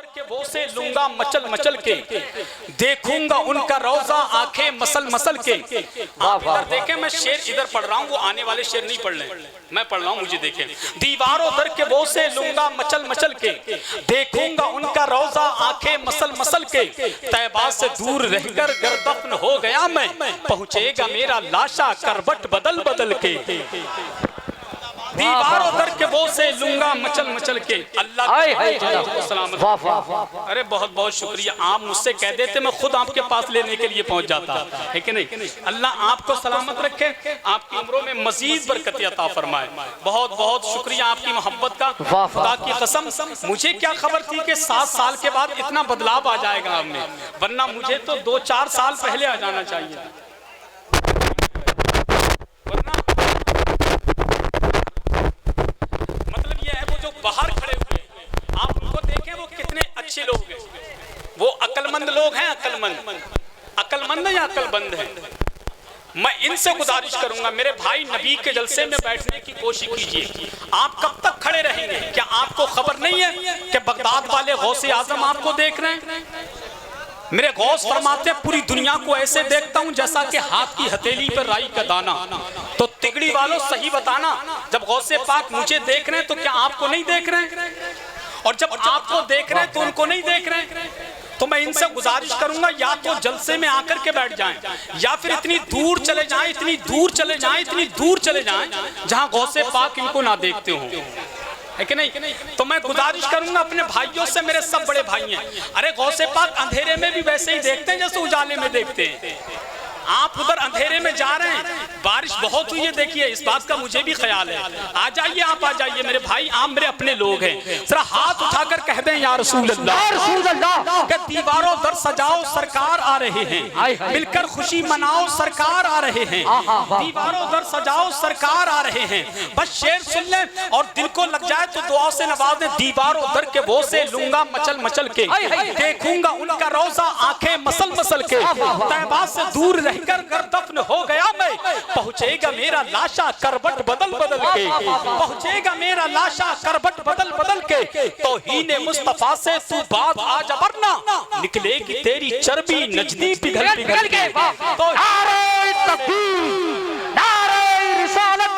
के वो से लूंगा मचल मचल के, देखूंगा उनका रोजा आंखें मसल मसल के। आप इधर देखें, मैं शेर इधर पढ़ रहा हूँ, वो आने वाले शेर नहीं पढ़ रहे, मैं पढ़ रहा हूँ, मुझे देखें। दीवारों दर के वो से लूंगा मचल मचल के, देखूंगा उनका रोजा आंखें मसल मसल के। तैबा से दूर रहकर गर दफन हो गया मैं, पहुंचेगा मेरा लाशा करवट बदल बदल के। दीवारों दर के वो से लूंगा मचल मचल के। अल्लाह सलामत। अरे बहुत बहुत शुक्रिया, आप मुझसे कह देते मैं खुद आपके पास लेने के लिए पहुंच जाता है कि नहीं। अल्लाह आपको सलामत रखे, आपकी उम्रों में मजीद बरकत अता फरमाए। बहुत बहुत शुक्रिया आपकी मोहब्बत का। खुदा की कसम, मुझे क्या खबर थी कि 7 साल के बाद इतना बदलाव आ जाएगा आप में, वरना मुझे तो 2-4 साल पहले आ जाना चाहिए। बाहर खड़े हुए आप उनको देखें, वो कितने अच्छे लोग हैं, वो अक्लमंद लोग हैं। अक्लमंद या अक्लबंद हैं। मैं इनसे गुजारिश करूंगा, मेरे भाई नबी के जलसे में बैठने की कोशिश कीजिए। आप कब तक खड़े रहेंगे? क्या आपको खबर नहीं है कि बगदाद वाले गौसे आजम आपको देख रहे हैं? मेरे गौस फरमाते हैं, पूरी दुनिया को ऐसे देखता हूं जैसा कि हाथ की हथेली पर राई का दाना। तो तिगड़ी वालों सही बताना, जब गौसे पाक मुझे देख रहे हैं तो क्या आपको नहीं देख रहे हैं? और जब आपको देख रहे हैं तो उनको नहीं देख रहे हैं? तो मैं इनसे गुजारिश करूंगा, या तो जलसे में आकर के बैठ जाएं, या फिर इतनी दूर चले जाएं, इतनी दूर चले जाएं, इतनी दूर चले जाएं जहां गौसे पाक इनको ना देखते हो, है कि नहीं। तो मैं गुजारिश करूंगा अपने भाइयों से, मेरे सब बड़े भाई हैं, अरे गौसे पाक अंधेरे में भी वैसे ही देखते हैं जैसे उजाले में देखते हैं। आप उधर अंधेरे में जा रहे हैं, बारिश बहुत हुई है, देखिए इस बात का मुझे भी ख्याल है। आ जाइए, आप आ जाइए मेरे भाई, आप मेरे अपने लोग हैं। जरा हाथ उठाकर कह दें या रसूल अल्लाह, कि दीवारों दर सजाओ सरकार आ रहे हैं, मिलकर खुशी मनाओ सरकार आ रहे हैं। दीवारों दर सजाओ सरकार आ रहे हैं। बस शेर सुन लें और दिल को लग जाए तो दुआ से नवाज दें। दीवारों दर के वो से लूंगा मचल मचल के, देखूंगा उनका रोजा आंखें मसल मसल के। तैबा से दूर रहकर गर दफन हो गया मैं, पहुंचेगा मेरा लाशा करवट बदल बदल के। पहुंचेगा मेरा लाशा करवट बदल बदल के। तौहीन मुस्तफा से तू बात आज वरना निकलेगी तेरी चर्बी नजदी पिघल पिघल के। तो नारे तकबीर, नारे रिसालत,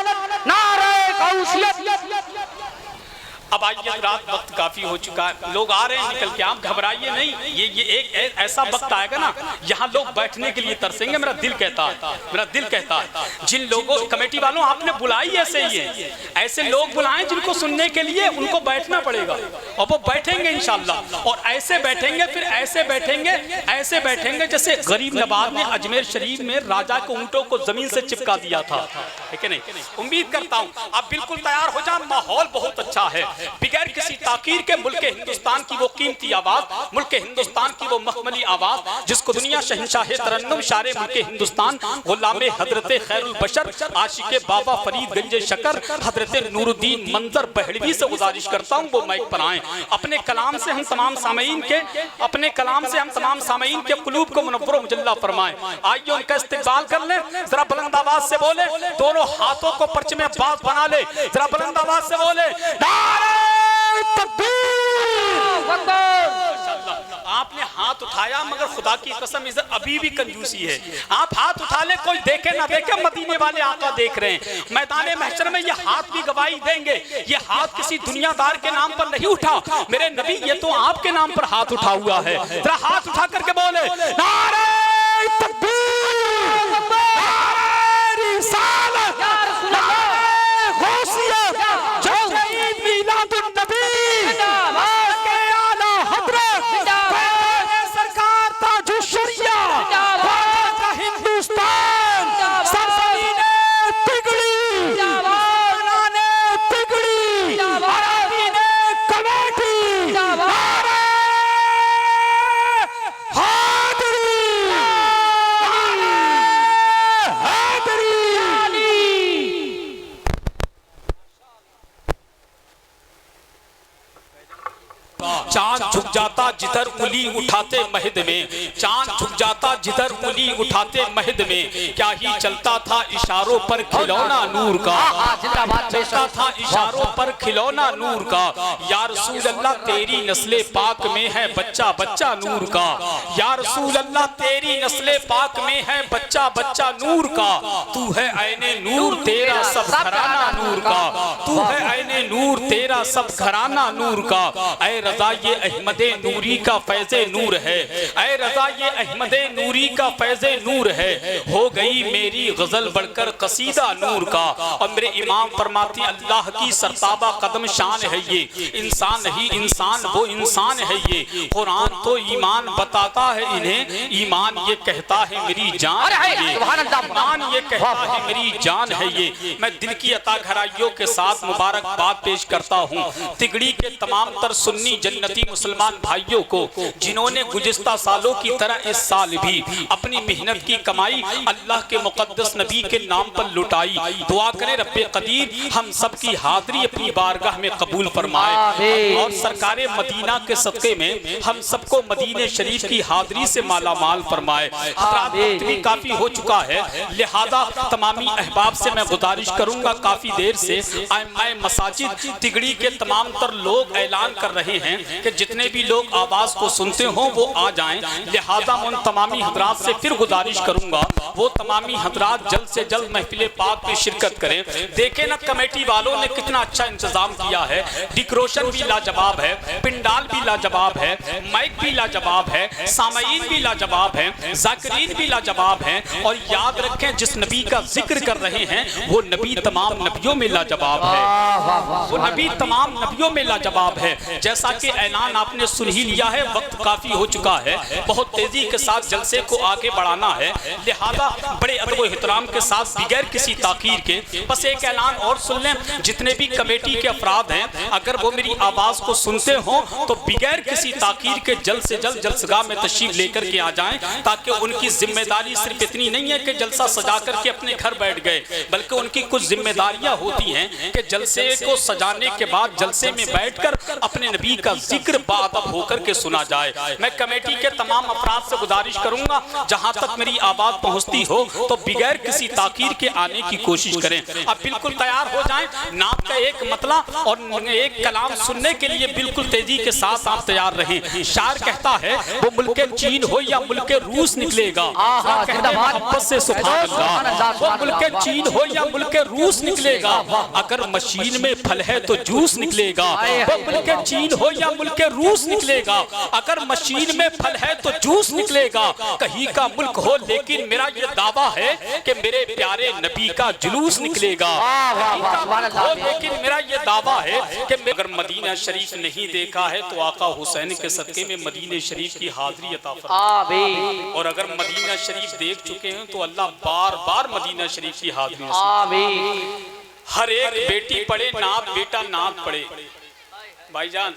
नारे गौसियत। अब आइए, रात वक्त काफी हो चुका है, लोग आ रहे हैं निकल के, आप घबराइए नहीं। ये एक ऐसा वक्त आएगा ना, यहाँ लोग बैठने के लिए तरसेंगे। मेरा दिल कहता है जिन लोगों, कमेटी वालों आपने बुलाई ऐसे ही है, ऐसे लोग बुलाएं जिनको सुनने के लिए उनको बैठना पड़ेगा, और वो बैठेंगे इंशाल्लाह। और ऐसे बैठेंगे, फिर ऐसे बैठेंगे जैसे गरीब नवाज ने अजमेर शरीफ में राजा को ऊंटों को जमीन से चिपका दिया था, है कि नहीं। उम्मीद करता हूँ आप बिल्कुल तैयार हो जाए, माहौल बहुत अच्छा है। बगैर किसी ताकीर के मुल्क हिंदुस्तान की वो कीमती आवाज, मुल्क हिंदुस्तान की वो मखमली आवाज, जिसको दुनिया शहंशाह तरन्नुम शारे मुल्क हिंदुस्तान गुलामे हजरत खैरुल बशर आशिके बाबा फरीद गंज शकर हजरत नूरुद्दीन मंजर बहलवी से गुजारिश करता हूँ वो माइक पर आए। अपने कलाम से हम तमाम सामीन के कुलूब को मुनव्वर मुजल्ला फरमाएं। आइए उनका इस्तिकबाल कर ले, जरा बुलंद आवाज से बोले, दोनों हाथों को पर्चे में बात बना ले, जरा बुलंद आवाज से बोले आपने हाथ उठाया, मगर खुदा की कसम इधर अभी भी कंजूसी है। आप हाथ उठा ले, कोई देखे ना देखे, मदीने वाले आका देख रहे हैं। मैदान महशर में ये हाथ भी गवाही देंगे, ये हाथ किसी दुनियादार के नाम पर नहीं उठा मेरे नबी, ये तो आपके नाम पर हाथ उठा हुआ है। जरा हाथ उठा करके बोले नारे तकबीर, नारे रिसालत, नारे गौसियत, जश्न मीलादुन नबी, चांद झुक जाता जिधर उंगली उठाते महद में, चांद झुक जाता जिधर उंगली उठाते महद में, क्या ही चलता था इशारों पर खिलौना नूर का, चलता था इशारों पर खिलौना नूर का। या रसूल अल्लाह तेरी नस्ले पाक में है बच्चा बच्चा नूर का, या रसूल अल्लाह तेरी नस्ले पाक में है बच्चा बच्चा नूर का। तू है ऐने नूर तेरा सब घराना नूर का, तू है ऐने नूर तेरा सब घराना नूर का। ऐ रज़ा ये अहमदे नूरी का फैज़े नूर है, ऐ रज़ा ये अहमदे नूरी का फैज़े नूर है। हो गई मेरी गजल बढ़कर कसीदा नूर का। और मेरे इमाम फरमाते अल्लाह की सरताबा कदम शान है ये, इंसान ही इंसान वो इंसान है ये। कुरान तो ईमान बताता है इन्हें, ईमान ये कहता है मेरी जान है ये, ईमान ये कहता है मेरी जान है ये। मैं दिल की अता घराइयों के साथ मुबारकबाद पेश करता हूँ तिगड़ी के तमाम तर सुन्नी जन्नती मुसलमान भाइयों को, जिन्होंने गुज़िश्ता सालों की तरह इस साल भी अपनी मेहनत की कमाई अल्लाह के मुकद्दस नबी के नाम पर लुटाई। दुआ करें रब्बे कदीर हम सब की हाज़री अपनी बारगाह में कबूल फरमाए और सरकारे मदीना के सदक़े में हम सबको मदीने शरीफ की हाज़री से माला माल फरमाए। हज़रात वक्त भी काफ़ी हो चुका है, लिहाजा तमामी अहबाब से मैं गुजारिश करूँगा काफ़ी देर से आए मसाजिद तिगड़ी के तमाम तर लोग ऐलान कर रहे हैं कि जितने भी लोग आवाज़ को सुनते हों वो आ जाएं। लिहाजा उन तमामी हजरात से फिर गुजारिश करूँगा वो तमामी हजरात जल्द से जल्द महफिल पाक में शिरकत करें। देखें ना कमेटी वालों ने कितना अच्छा इंतजाम किया है, डेकोरेशन भी लाजवाब है, पिंडाल भी लाजवाब है, माइक भी लाजवाब है, सामईन भी लाजवाब है, जाकिरीन भी लाजवाब है। और याद रखें जिस नबी का जिक्र कर रहे हैं वो नबी तमाम नबियों में लाजवाब है, वो नबी तमाम नबियों में लाजवाब है। जैसा कि ऐलान आपने सुन ही लिया है, वक्त काफी हो चुका है, बहुत तेजी के साथ जलसे को आगे बढ़ाना है। लिहाजा बड़े अदब और एहतराम के साथ बगैर किसी ताकीर के बस एक ऐलान और सुन लें। जितने भी कमेटी के अफराद हैं अगर वो मेरी आवाज को सुनते हों तो बगैर किसी ताकीर के जल्द से जल्द जलसगाह में तशरीफ लेकर के आ जाएं, ताकि उनकी जिम्मेदारी सिर्फ इतनी नहीं है कि जलसा सजा करके अपने घर बैठ गए, बल्कि उनकी कुछ जिम्मेदारियां होती हैं कि जलसे को सजाने के बाद जलसे में बैठकर अपने नबी का जिक्र बाअदब होकर के सुना जाए। मैं कमेटी के तमाम अफराद से गुजारिश करूंगा जहां तक मेरी आवाज पहुंचती हो तो बगैर किसी ताकीर के आने की कोशिश करें। अब बिल्कुल तैयार हो जाएं, नात का एक मतला और एक कलाम सुनने के लिए बिल्कुल तेजी के साथ आप तैयार रहें। शायर कहता है वो मुल्क चीन हो या मुल्क रूस निकलेगा, मोहब्बत से सुभान अल्लाह, वो मुल्क चीन हो या मुल्क रूस निकलेगा, अगर मशीन में फल है तो जूस निकलेगा। वो मुल्क चीन हो या मुल्क रूस निकलेगा, अगर मशीन में फल है तो जूस निकलेगा। कहीं का मुल्क हो लेकिन मेरा ये दावा है कि मेरे प्यारे नबी का जुलूस निकलेगा। हो लेकिन मेरा ये दावा है कि अगर मदीना शरीफ नहीं देखा है तो आका हुसैन के सदके में मदीने शरीफ की हाजिरी अता फरमाए, और अगर मदीना शरीफ देख चुके हैं तो अल्लाह बार बार मदीना शरीफ की हाजिरी नसीब। हर एक बेटी पढ़े नात बेटा नात पढ़े। भाईजान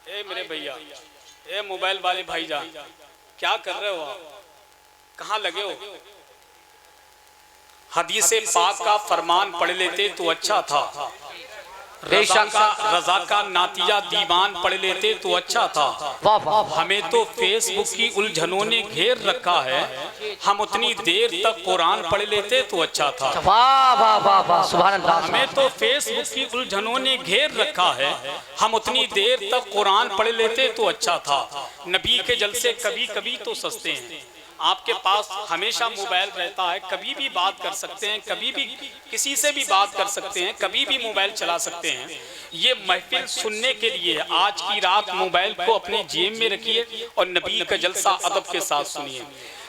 ए मेरे भैया, ए मोबाइल वाले भाईजान, क्या कर रहे हो आप, कहाँ लगे हो? हदीसे पाक का फरमान पढ़ लेते तो अच्छा था, रजा का नातिया दीवान पढ़ लेते तो अच्छा था। हमें तो फेसबुक की उलझनों ने घेर रखा है, हम उतनी देर तक कुरान पढ़ लेते तो अच्छा था। हमें तो फेसबुक की उलझनों ने घेर रखा है, हम उतनी देर तक कुरान पढ़ लेते तो अच्छा था। नबी के जलसे कभी कभी तो सस्ते हैं, आपके पास हमेशा मोबाइल रहता है, कभी भी बात कर सकते हैं, कभी भी किसी से भी बात कर सकते हैं, कभी भी मोबाइल चला सकते हैं। ये महफिल सुनने के लिए आज की रात मोबाइल को अपने जेब में रखिए और नबी का जलसा अदब के साथ सुनिए।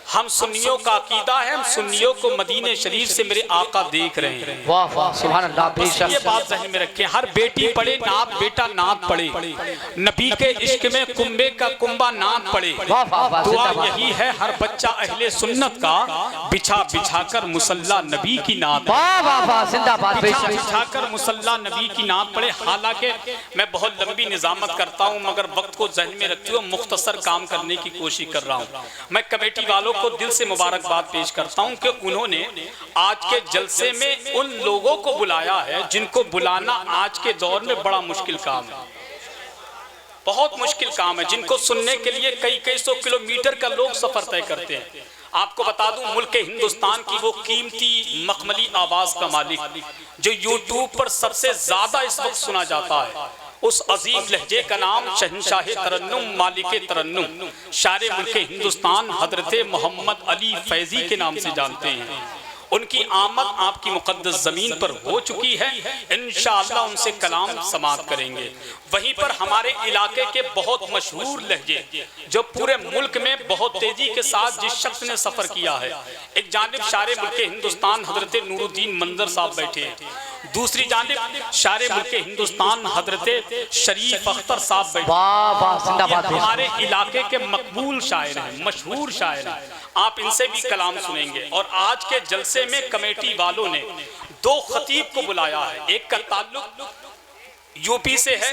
हम सुन्नियों का अकीदा है, हम सुन्नियों को मदीने शरीफ से मेरे आका देख रहे हैं। वाह वाह सुभान अल्लाह। ये बात ज़हन में रखें, हर बेटी पढ़े नात बेटा नात पढ़े, नबी के इश्क में कुंबे का कुंबा नात पढ़े। दुआ यही है हर बच्चा अहले सुन्नत का, बिछा बिछा कर मुसल्ला नबी की नात, बिछा बिछा कर मुसल्ला नबी की नात पढ़े। हालांकि मैं बहुत लंबी निजामत करता हूँ मगर वक्त को ज़हन में रखते हुए मुख्तसर काम करने की कोशिश कर रहा हूँ। मैं कमेटी वालों को दिल से मुबारकबाद पेश करता हूं कि उन्होंने आज के जलसे में उन लोगों को बुलाया है जिनको बुलाना आज के दौर में बड़ा मुश्किल काम है। बहुत मुश्किल काम है, जिनको सुनने के लिए कई कई सौ किलोमीटर का लोग सफर तय करते हैं। आपको बता दूं, मुल्क हिंदुस्तान की वो कीमती मखमली आवाज का मालिक जो यूट्यूब पर सबसे ज्यादा इस वक्त सुना जाता है, उस अजीम लहजे का नाम शहंशाह तरन्नुम मालिक तरन्नुम शारे मुल्क हिंदुस्तान हजरत मोहम्मद अली फैजी के नाम से जानते हैं। उनकी आमद आपकी मुकद्दस जमीन पर हो चुकी है, इंशाअल्लाह उनसे कलाम समात करेंगे। वहीं पर हमारे इलाके के बहुत मशहूर लहजे जो पूरे मुल्क में बहुत तेजी के साथ जिस शख्स ने सफर किया है, एक जानिब शारे मुल्क हिंदुस्तान हजरत नूरुद्दीन मंजर साहब बैठे हैं, दूसरी जानिब शारे मुल्क हिंदुस्तान हजरत शरीफ अख्तर साहब बैठे हैं। हमारे इलाके के मकबूल शायर हैं, मशहूर शायर हैं, आप इनसे भी कलाम सुनेंगे। और आज के जलसे में कमेटी वालों ने दो खतीब को बुलाया है, एक का ताल्लुक यूपी से है,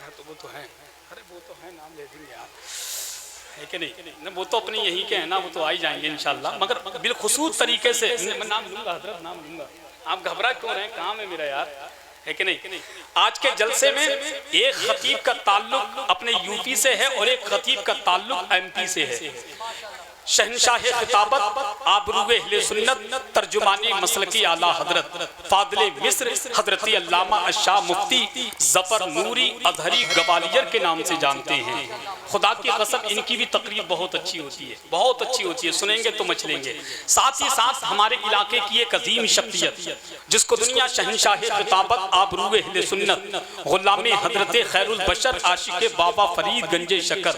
तो वो तो है, अरे वो तो है, नाम ले देंगे आप, है कि नहीं ना, वो तो अपने यही के हैं ना, वो तो आ ही जाएंगे इंशाल्लाह, मगर बिलखुसूस तरीके से मैं नाम लूंगा, हजरत नाम लूंगा, आप घबरा क्यों रहे, काम है मेरा यार, है कि नहीं। आज के जलसे में एक खतीब का ताल्लुक अपने यूपी से है और एक खतीब का ताल्लुक एमपी से है। शहंशाह खिताबत आबरूए अहले सुन्नत तर्जुमानी मसलकी आला हजरत फादले मिस्र हजरत अल्लामा अशाह मुफ्ती जफर नूरी अजहरी गवालियर के नाम से जानते हैं। खुदा की कसम इनकी भी तकरीर बहुत अच्छी होती है, बहुत अच्छी होती है, सुनेंगे तो मचलेंगे। साथ ही साथ हमारे इलाके की एक अजीम शख्सियत जिसको दुनिया शहंशाह खिताबत आबरूए अहले सुन्नत गुलाम हजरत खैरुल बशर आशिक बाबा फरीद गंजे शकर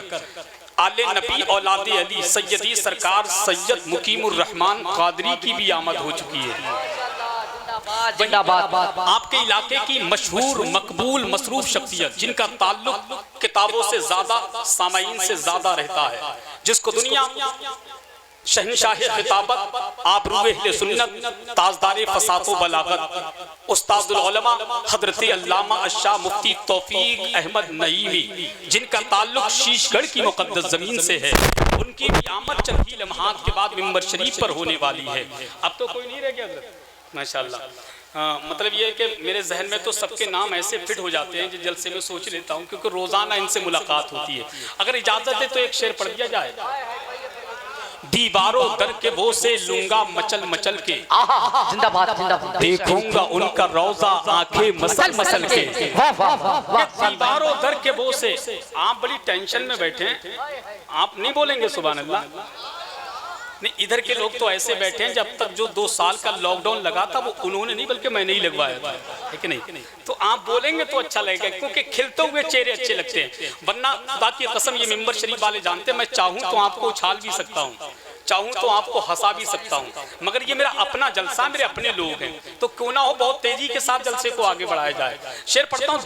आले नबी औलाद अली सैयदी सरकार सैयद मुकीमुर रहमान कादरी की भी आमद हो चुकी है। आपके इलाके की मशहूर मकबूल मसरूफ शख्सियत जिनका ताल्लुक किताबों से ज्यादा सामाईन से ज्यादा रहता है, जिसको दुनिया शहंशाह खिताबत आबरूए अहले सुन्नत ताजदार फसात व बलागत उस्तादुल उलमा हजरत अल्लामा अशाह मुफ्ती तौफीक अहमद नईमी जिनका ताल्लुक शीशगढ़ की मुकद्दस जमीन से है, उनकी भी आमद चंद ही लम्हात के बाद मिंबर शरीफ पर होने वाली है। अब तो कोई नहीं रह गया माशाअल्लाह। मतलब ये है कि मेरे जहन में तो सबके नाम ऐसे फिट हो जाते हैं जो जलसे में सोच लेता हूँ, क्योंकि रोजाना इनसे मुलाकात होती है। अगर इजाजत है तो एक शेर पढ़ दिया जाए। दीवारों दर के वो से लूंगा मचल मचल के, जिंदाबाद जिंदाबाद, देखूंगा उनका रौजा आंखें मसल मसल के। दीवारों दर के वो से, आप बड़ी टेंशन में बैठे हैं, आप नहीं बोलेंगे सुभान अल्लाह? नहीं, इधर के लोग तो ऐसे बैठे हैं जब तक जो 2 साल का लॉकडाउन लगा था वो उन्होंने नहीं बल्कि मैंने ही लगवाया था, है कि नहीं। तो आप बोलेंगे तो अच्छा लगेगा, क्योंकि खिलते हुए चेहरे अच्छे लगते हैं। वरना खुदा की कसम ये मिंबर शरीफ वाले जानते हैं, मैं चाहूँ तो आपको उछाल भी सकता हूँ, चाहूँ तो आपको हंसा भी सकता हूँ, मगर ये मेरा अपना जलसा, मेरे अपने लोग हैं, तो क्यों ना हो बहुत तेजी के साथ जलसे को आगे बढ़ाया जाए। शेर पढ़ता हूँ।